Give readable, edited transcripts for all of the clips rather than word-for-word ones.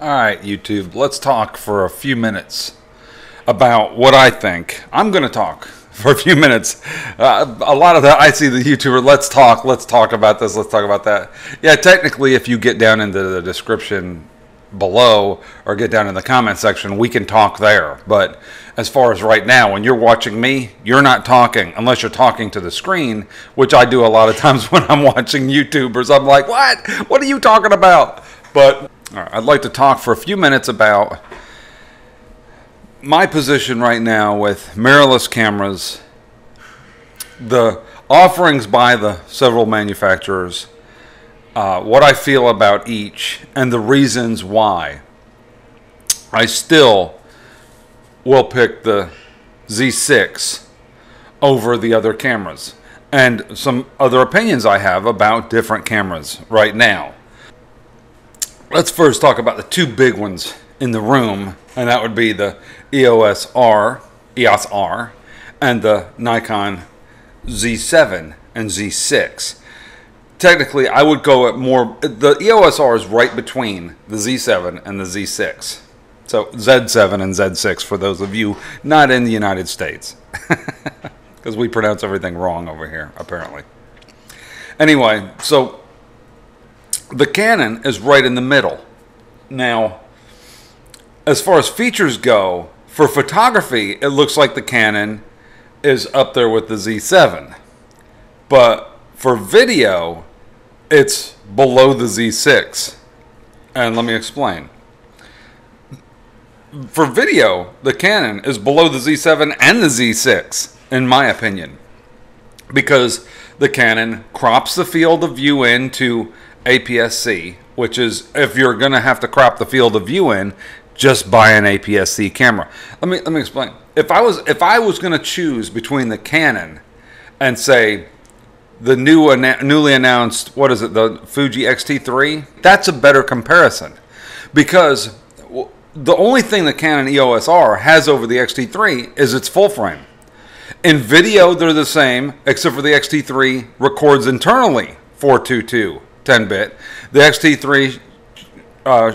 Alright, YouTube, let's talk for a few minutes about what I think. I'm going to talk for a few minutes. A lot of that, I see the YouTuber, let's talk about this, let's talk about that. Yeah, technically, if you get down into the description below or get down in the comment section, we can talk there. But as far as right now, when you're watching me, you're not talking unless you're talking to the screen, which I do a lot of times when I'm watching YouTubers. I'm like, what are you talking about? But all right, I'd like to talk for a few minutes about my position right now with mirrorless cameras, the offerings by the several manufacturers, what I feel about each, and the reasons why I still will pick the Z6 over the other cameras, and some other opinions I have about different cameras right now. Let's first talk about the two big ones in the room, and that would be the EOS R, and the Nikon Z7 and Z6. Technically, I would go at more, the EOS R is right between the Z7 and the Z6. So Z7 and Z6 for those of you not in the United States. Because we pronounce everything wrong over here, apparently. Anyway, so the Canon is right in the middle. Now, as far as features go, for photography, it looks like the Canon is up there with the Z7. But for video, it's below the Z6. And let me explain. For video, the Canon is below the Z7 and the Z6, in my opinion. Because the Canon crops the field of view into APS-C, which is, if you're going to have to crop the field of view in, just buy an APS-C camera. Let me explain. If I was going to choose between the Canon and say the newly announced, what is it, the Fuji XT3, that's a better comparison, because the only thing the Canon EOS R has over the XT3 is its full frame. In video, they're the same, except for the XT3 records internally 422 10-bit. The XT3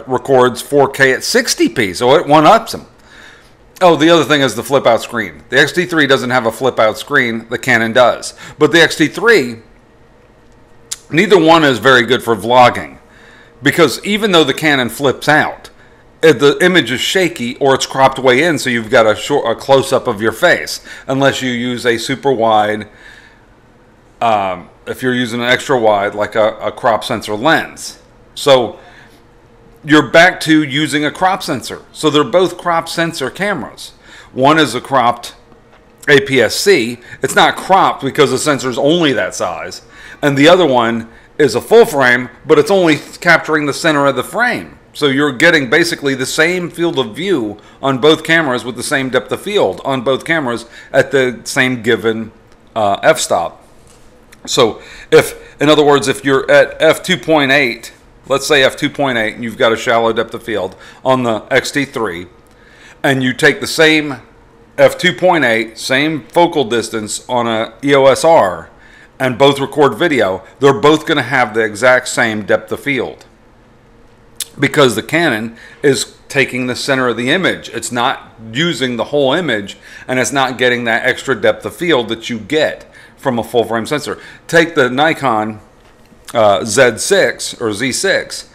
records 4K at 60p, so it one-ups them. Oh, the other thing is the flip-out screen. The XT3 doesn't have a flip-out screen. The Canon does. But the XT3, neither one is very good for vlogging, because even though the Canon flips out, the image is shaky or it's cropped way in, so you've got a close-up of your face, unless you use a super wide, if you're using an extra wide, like a crop sensor lens. So you're back to using a crop sensor. So they're both crop sensor cameras. One is a cropped APS-C. It's not cropped because the sensor is only that size. And the other one is a full frame, but it's only capturing the center of the frame. So you're getting basically the same field of view on both cameras with the same depth of field on both cameras at the same given f-stop. So in other words, if you're at f2.8, let's say f2.8, and you've got a shallow depth of field on the XT3, and you take the same f2.8, same focal distance on a EOS R, and both record video, they're both going to have the exact same depth of field. Because the Canon is taking the center of the image. It's not using the whole image, and it's not getting that extra depth of field that you get from a full frame sensor. Take the Nikon Z6 or Z6,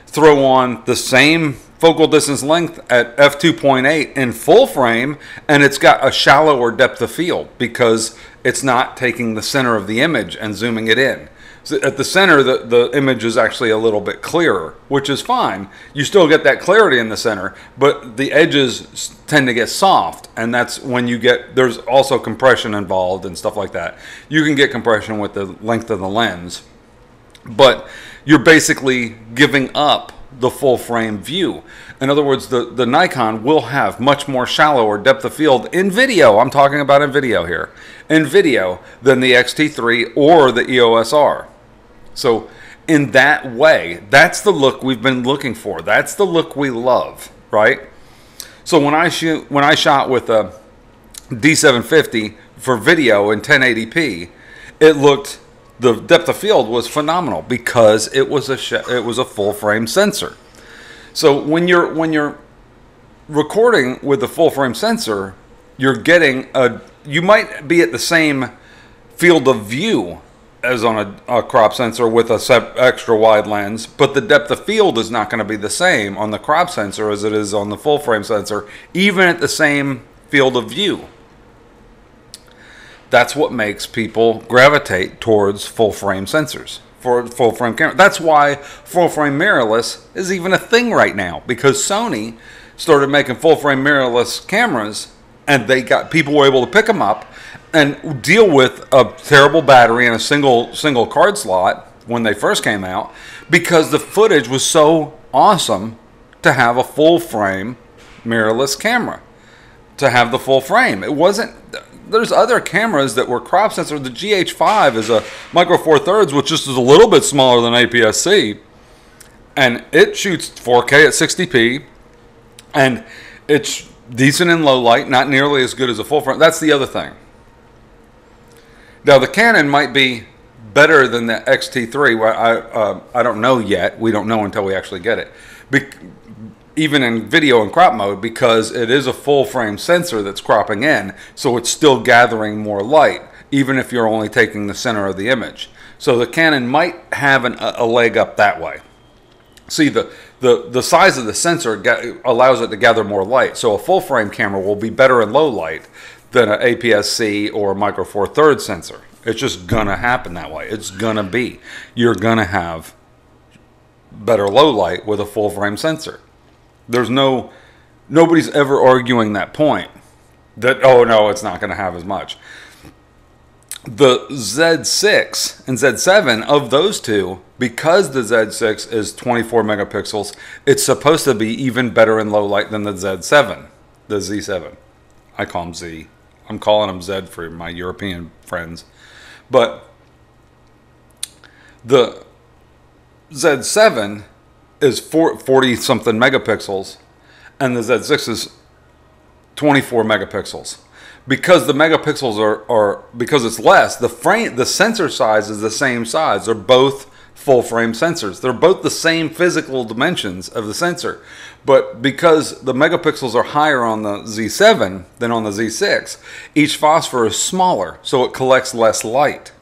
throw on the same focal distance length at f2.8 in full frame, and it's got a shallower depth of field because it's not taking the center of the image and zooming it in. So at the center, the image is actually a little bit clearer, which is fine. You still get that clarity in the center, but the edges tend to get soft, and that's when you get, there's also compression involved and stuff like that. You can get compression with the length of the lens, but you're basically giving up the full frame view. In other words, the Nikon will have much more shallower depth of field in video. I'm talking about in video here. In video than the XT3 or the EOS R. So in that way, that's the look we've been looking for. That's the look we love, right? So when I shot with a D750 for video in 1080p, it looked, the depth of field was phenomenal because it was a full frame sensor. So when you're recording with the full frame sensor, you're getting you might be at the same field of view as on a crop sensor with a extra wide lens, but the depth of field is not going to be the same on the crop sensor as it is on the full frame sensor, even at the same field of view. That's what makes people gravitate towards full frame sensors for full frame camera. That's why full frame mirrorless is even a thing right now, because Sony started making full frame mirrorless cameras, and people were able to pick them up and deal with a terrible battery and a single card slot when they first came out, because the footage was so awesome to have a full frame mirrorless camera, to have the full frame. It wasn't, there's other cameras that were crop sensor. The GH5 is a micro four thirds, which just is a little bit smaller than APS-C, and it shoots 4K at 60p, and it's decent in low light, not nearly as good as a full frame. That's the other thing. Now, the Canon might be better than the XT3. Well, I don't know yet. We don't know until we actually get it. Even in video and crop mode, because it is a full frame sensor that's cropping in, so it's still gathering more light, even if you're only taking the center of the image. So the Canon might have a leg up that way. See, the size of the sensor allows it to gather more light. So a full frame camera will be better in low light than an APS-C or a micro four thirds sensor. It's just gonna happen that way. It's gonna be. You're gonna have better low light with a full frame sensor. There's nobody's ever arguing that point, that, oh no, it's not gonna have as much. The Z6 and Z7, of those two, because the Z6 is 24 megapixels, it's supposed to be even better in low light than the Z7, the Z7. I call them Z. I'm calling them Z for my European friends. But the Z7 is 40-something megapixels, and the Z6 is 24 megapixels. Because the megapixels are because it's less, the sensor size is the same size. They're both full frame sensors. They're both the same physical dimensions of the sensor. But because the megapixels are higher on the Z7 than on the Z6, each phosphor is smaller, so it collects less light.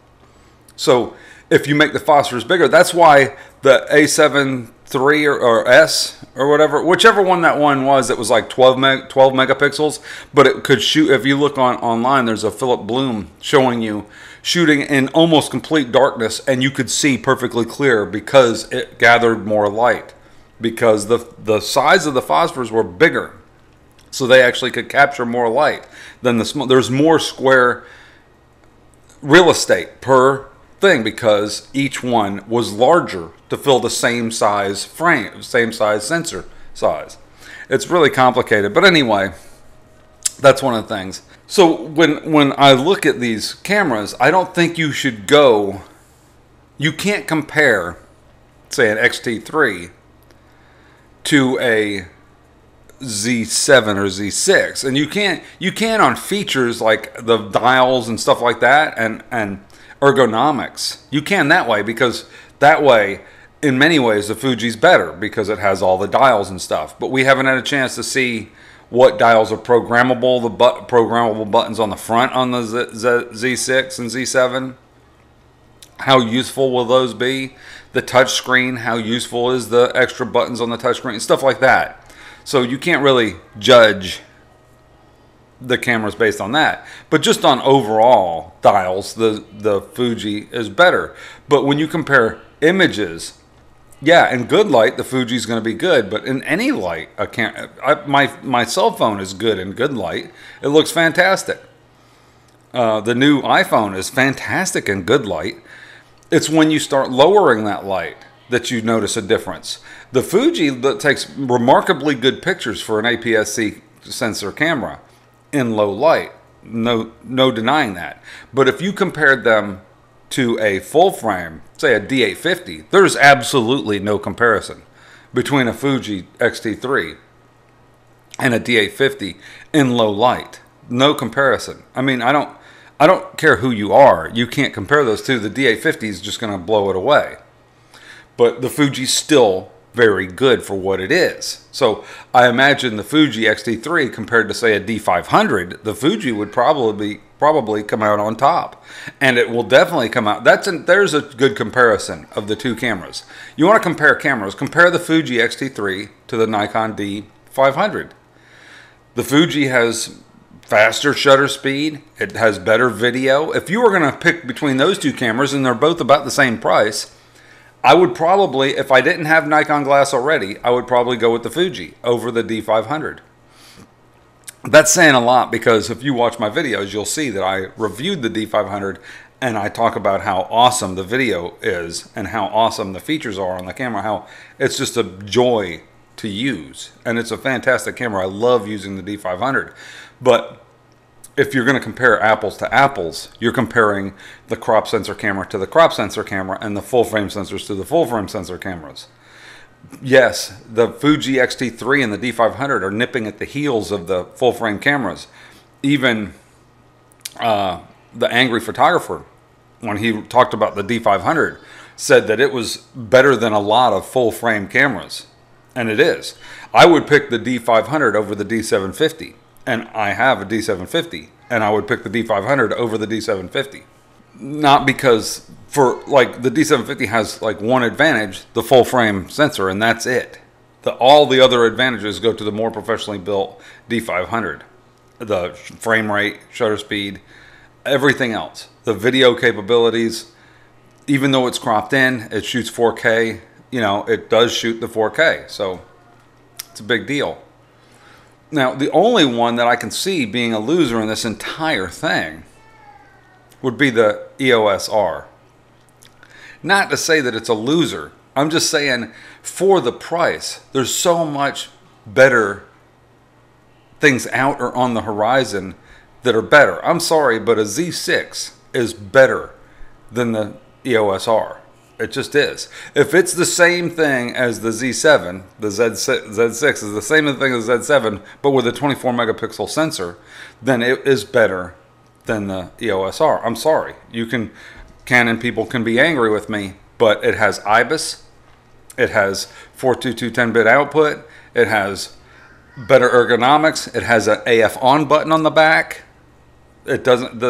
So if you make the phosphors bigger, that's why the A7 III or S or whatever, whichever one that one was, it was like 12 megapixels, but it could shoot, if you look online, there's a Philip Bloom showing you shooting in almost complete darkness, and you could see perfectly clear because it gathered more light, because the size of the phosphors were bigger, so they actually could capture more light than the small. There's more square real estate per thing because each one was larger to fill the same size frame, same size sensor size. It's really complicated, but anyway, that's one of the things. So when I look at these cameras, I don't think you should go, you can't compare, say, an XT3 to a Z7 or Z6, and you can on features like the dials and stuff like that, and ergonomics. You can that way, because that way, in many ways, the Fuji's better because it has all the dials and stuff. But we haven't had a chance to see what dials are programmable, the programmable buttons on the front on the Z6 and Z7. How useful will those be? The touch screen, how useful is the extra buttons on the touch screen? Stuff like that. So you can't really judge the cameras based on that. But just on overall dials, the Fuji is better. But when you compare images, yeah, in good light, the Fuji's going to be good. But in any light, my cell phone is good in good light. It looks fantastic. The new iPhone is fantastic in good light. It's when you start lowering that light that you notice a difference. The Fuji takes remarkably good pictures for an APS-C sensor camera in low light. No denying that. But if you compared them to a full frame, say a D850, there's absolutely no comparison between a Fuji X-T3 and a D850 in low light. No comparison. I mean, I don't care who you are. You can't compare those two. The D850 is just going to blow it away. But the Fuji's still very good for what it is. So I imagine the Fuji X-T3 compared to, say, a D500, the Fuji would probably come out on top, and it will definitely come out. There's a good comparison of the two cameras. You want to compare cameras? Compare the Fuji X-T3 to the Nikon D500. The Fuji has faster shutter speed. It has better video. If you were going to pick between those two cameras, and they're both about the same price, I would probably, if I didn't have Nikon glass already, I would probably go with the Fuji over the D500. That's saying a lot, because if you watch my videos, you'll see that I reviewed the D500 and I talk about how awesome the video is and how awesome the features are on the camera, how it's just a joy to use. And it's a fantastic camera. I love using the D500. But if you're going to compare apples to apples, you're comparing the crop sensor camera to the crop sensor camera and the full frame sensors to the full frame sensor cameras. Yes, the Fuji X-T3 and the D500 are nipping at the heels of the full frame cameras. Even the Angry Photographer, when he talked about the D500, said that it was better than a lot of full frame cameras. And it is. I would pick the D500 over the D750. And I have a D750, and I would pick the D500 over the D750. Not because, for like, the D750 has like one advantage, the full frame sensor, and that's it. All the other advantages go to the more professionally built D500. The frame rate, shutter speed, everything else. The video capabilities, even though it's cropped in, it shoots 4K, you know, it does shoot the 4K, so it's a big deal. Now, the only one that I can see being a loser in this entire thing would be the EOS R. Not to say that it's a loser. I'm just saying, for the price, there's so much better things out or on the horizon that are better. I'm sorry, but a Z6 is better than the EOS R. It just is. If it's the same thing as the Z7, the Z6 is the same thing as Z7, but with a 24 megapixel sensor, then it is better than the EOS R. I'm sorry. Canon people can be angry with me, but it has IBIS. It has 422 10-bit output. It has better ergonomics. It has an AF on button on the back. It doesn't,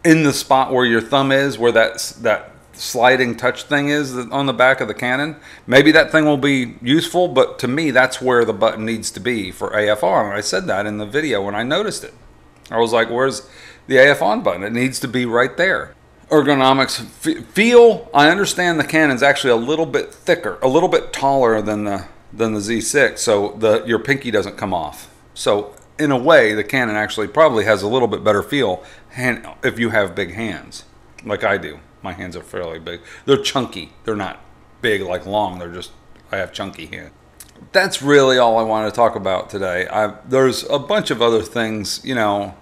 in the spot where your thumb is, where that sliding touch thing is on the back of the Canon. Maybe that thing will be useful, but to me, that's where the button needs to be for AFR. And I said that in the video when I noticed it. I was like, where's the AF on button? It needs to be right there. Ergonomics, feel, I understand the Canon's actually a little bit thicker, a little bit taller than the Z6, so your pinky doesn't come off. So in a way, the Canon actually probably has a little bit better feel if you have big hands, like I do. My hands are fairly big. They're chunky. They're not big like long. They're just, I have chunky hands. That's really all I want to talk about today. There's a bunch of other things, you know,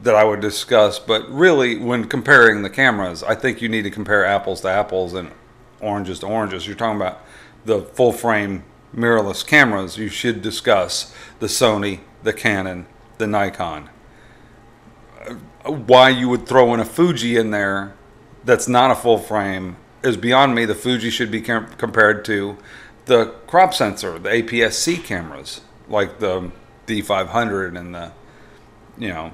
that I would discuss, but really when comparing the cameras, I think you need to compare apples to apples and oranges to oranges. You're talking about the full frame mirrorless cameras. You should discuss the Sony, the Canon, the Nikon. Why you would throw in a Fuji in there that's not a full frame is beyond me. The Fuji should be compared to the crop sensor, the APS-C cameras, like the D500 and the, you know,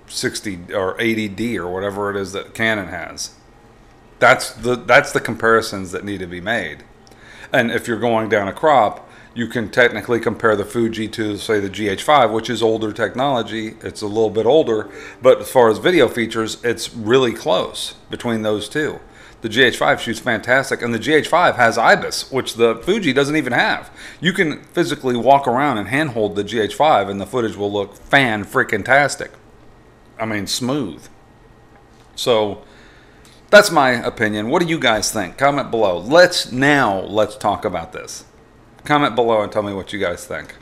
60 or 80D or whatever it is that Canon has. That's the comparisons that need to be made. And if you're going down a crop, you can technically compare the Fuji to, say, the GH5, which is older technology. It's a little bit older, but as far as video features, it's really close between those two. The GH5 shoots fantastic, and the GH5 has IBIS, which the Fuji doesn't even have. You can physically walk around and handhold the GH5, and the footage will look fan-freaking-tastic. I mean, smooth. So that's my opinion. What do you guys think? Comment below. Let's talk about this. Comment below and tell me what you guys think.